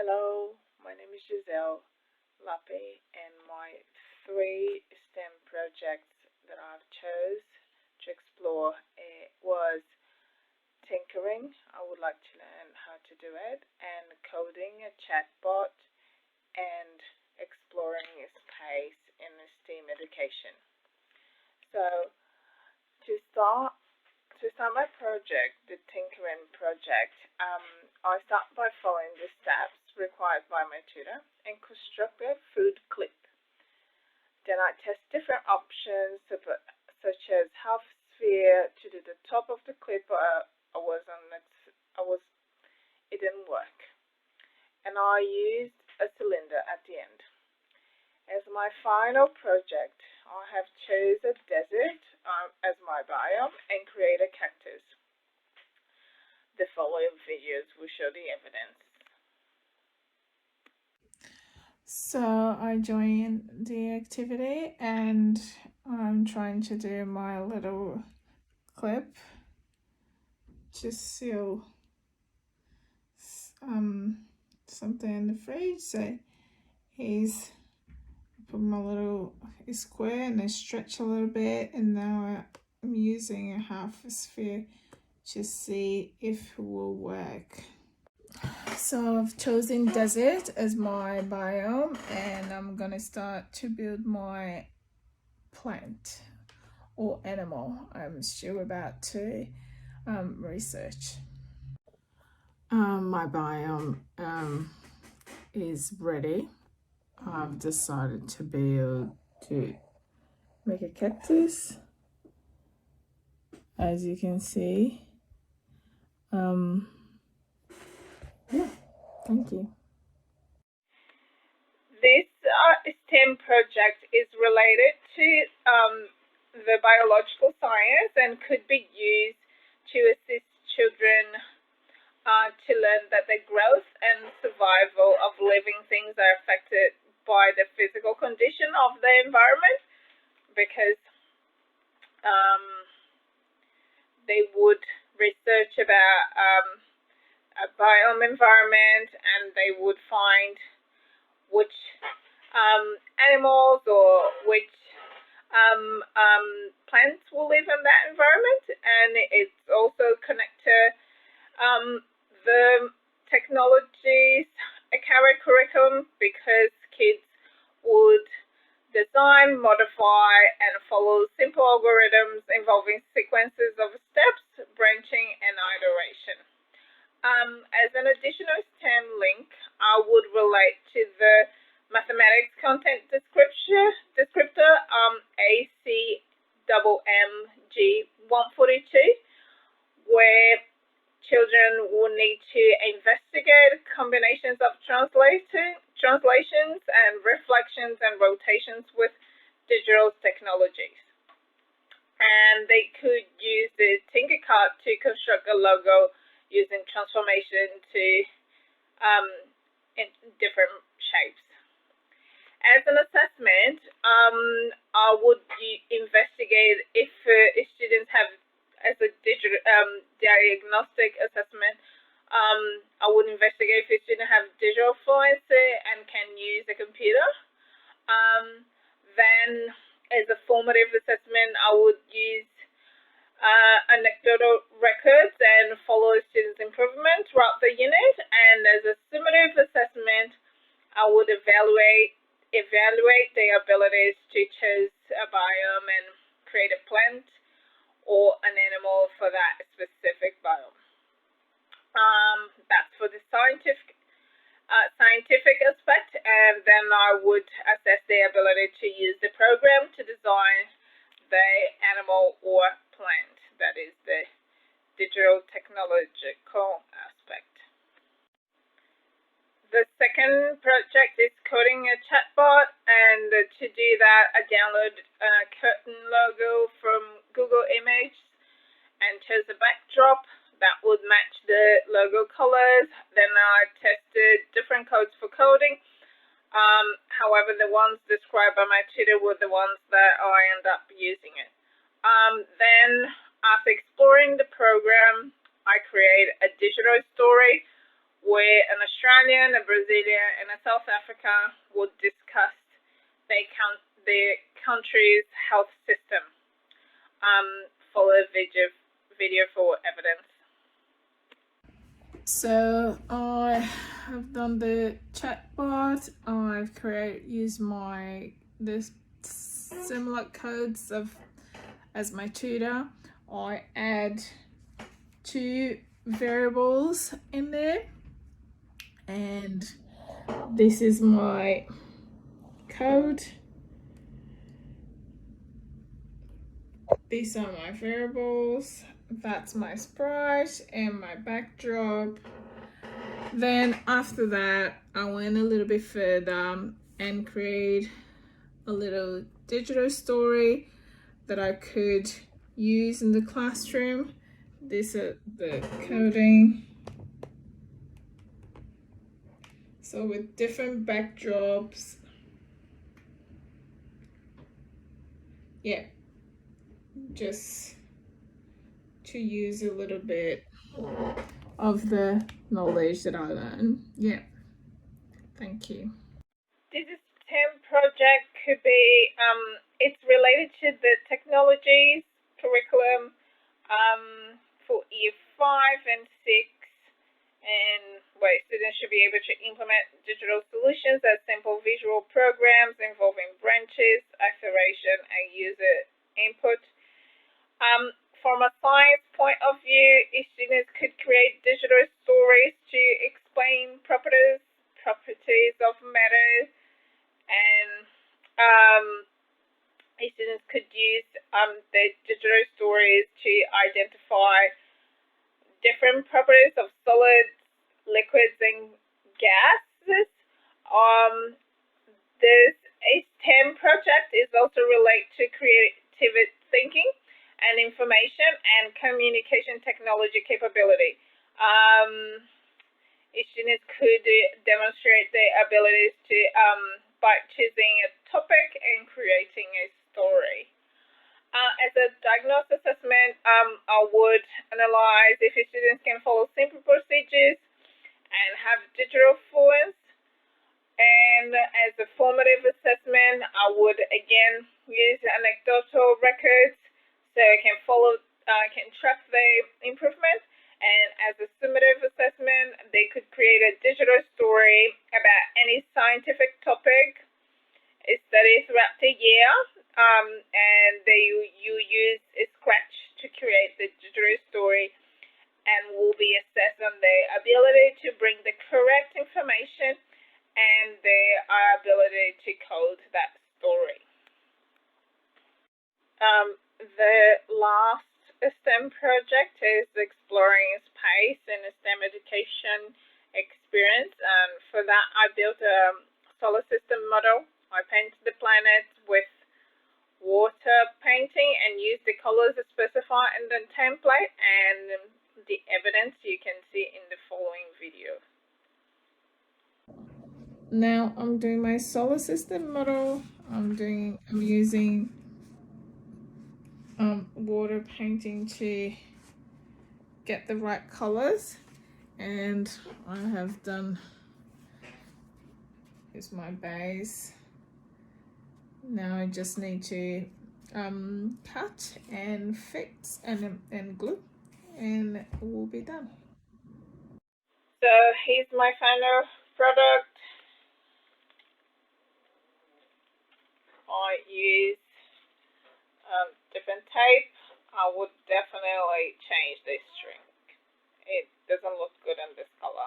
Hello, my name is Giselle Lappe, and my three STEM projects that I've chose to explore was tinkering. I would like to learn how to do it, and coding a chatbot, and exploring space in STEAM education. So to start to start my project, the tinkering project, I start by following the steps required by my tutor and construct a food clip. Then I test different options, such as half sphere to do the top of the clip. I was on it. I was. It didn't work, and I used a cylinder at the end. As my final project, I have chose a desert as my biome and create a cactus. The following videos will show the evidence. So I joined the activity and I'm trying to do my little clip. Just seal something in the fridge. So he's put my little square and I stretch a little bit, and now I'm using a half a sphere to see if it will work. So I've chosen desert as my biome, and I'm gonna start to build my plant or animal. I'm still about to research. My biome is ready. I've decided to build to make a cactus, as you can see. Yeah, thank you. This STEM project is related to the biological science and could be used to assist children to learn that the growth and survival of living things are affected by the physical condition of the environment, because they would research about a biome environment, and they would find which animals or which plants will live in that environment, and it's also connected the technologies curriculum, because kids would design, modify, and follow simple algorithms involving sequences of steps, branching, and iteration. As an additional STEM link, I would relate to the mathematics content descriptor ACMMG 142, where children will need to investigate combinations of translations and reflections and rotations with digital technologies. And they could use the Tinkercad to construct a logo using transformation to in different shapes. As an assessment, I would investigate if students have, as a digital diagnostic assessment, I would investigate if students have digital fluency and can use a computer. Then, as a formative assessment, I would use anecdotal records and follow students' improvement throughout the unit. And as a summative assessment, I would evaluate their abilities to choose a biome and create a plant or an animal for that specific biome. That's for the scientific aspect, and then I would assess their ability to use the program to design the animal or plant. That is the digital technological aspect. The second project is coding a chatbot, and to do that, I download a curtain logo from Google Images and chose a backdrop that would match the logo colors. Then I tested different codes for coding. However, the ones described by my tutor were the ones that I end up using it. Then, after exploring the program, I create a digital story where an Australian, a Brazilian, and a South Africa would discuss their country's health system. Follow video for evidence. So I have done the chatbot. I've used this similar codes as my tutor. I add 2 variables in there, and this is my code. These are my variables. That's my sprite and my backdrop. Then after that, I went a little bit further and create a little digital story that I could use in the classroom. These are the coding. So with different backdrops. Yeah, just to use a little bit of the knowledge that I learned. Yeah, thank you. This STEM project could be, it's related to the technologies curriculum for year 5 and 6, and where students should be able to implement digital solutions as simple visual programs involving branches, acceleration, and user input. From a science point of view, students could create digital stories to explain properties of matter, and students could use the digital stories to identify different properties of solids, liquids, and gases. This STEM project is also related to creative thinking and information and communication technology capability. Students could demonstrate their abilities to by choosing a topic and creating a story. As a diagnosis assessment, I would analyze if students can follow simple procedures and have digital fluence. And as a formative assessment, I would again use anecdotal records so I can can track the improvement. And as a summative assessment, they could create a digital story about any scientific topic studied throughout the year, and you use Scratch to create the digital story, and will be assessed on their ability to bring the correct information and their ability to code that story. The last STEM project is exploring space in a STEM education experience, and for that I built a solar system model. I painted the planets with water painting and used the colors specified in the template, and the evidence you can see in the following video. Now I'm doing my solar system model. I'm using water painting to get the right colors, and I have done, here's my base. Now I just need to cut and fix and glue, and it will be done. So here's my final product. I use different tape. I would definitely change this string. It doesn't look good in this color.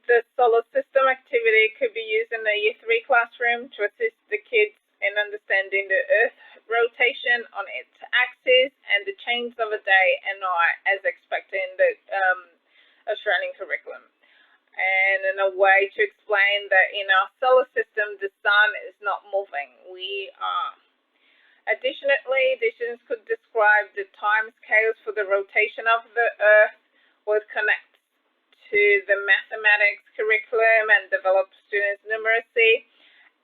The solar system activity could be used in the Year 3 classroom to assist the kids in understanding the Earth rotation on its axis and the change of a day and night as expected in the Australian curriculum. And in a way to explain that in our solar system, the sun is not moving, we are. Additionally, the students could describe the time scales for the rotation of the Earth, would connect to the mathematics curriculum and develop students' numeracy,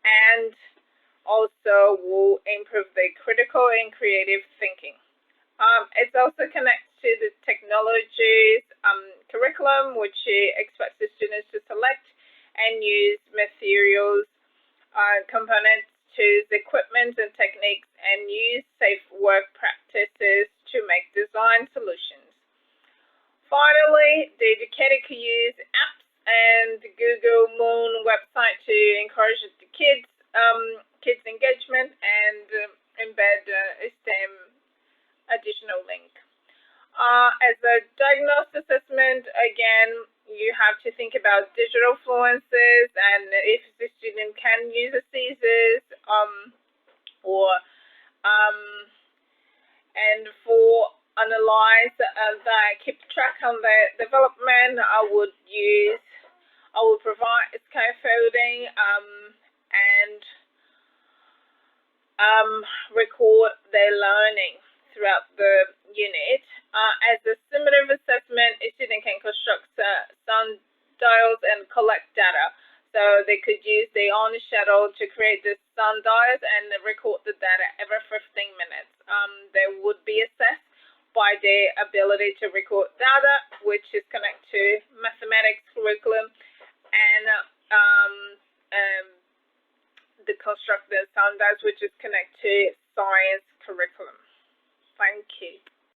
and also will improve their critical and creative thinking. It also connects to the technologies curriculum, which expects the students to select and use materials, components, choose equipment and techniques, and use safe work practices to make design solutions. Finally, the educator could use apps and the Google Moon website to encourage the kids engagement and embed a STEM additional link. As a diagnostic assessment, again, you have to think about digital fluences and if the student can use the Caesars and for analyze that keep track on the development, I would provide scaffolding and record their learning throughout the unit. As a summative assessment, a student can construct sundials and collect data. So they could use their own shuttle to create the sundials and record the data every 15 minutes. They would be assessed by their ability to record data, which is connected to mathematics curriculum, and the construct the sundials, which is connected to science curriculum. Thank you.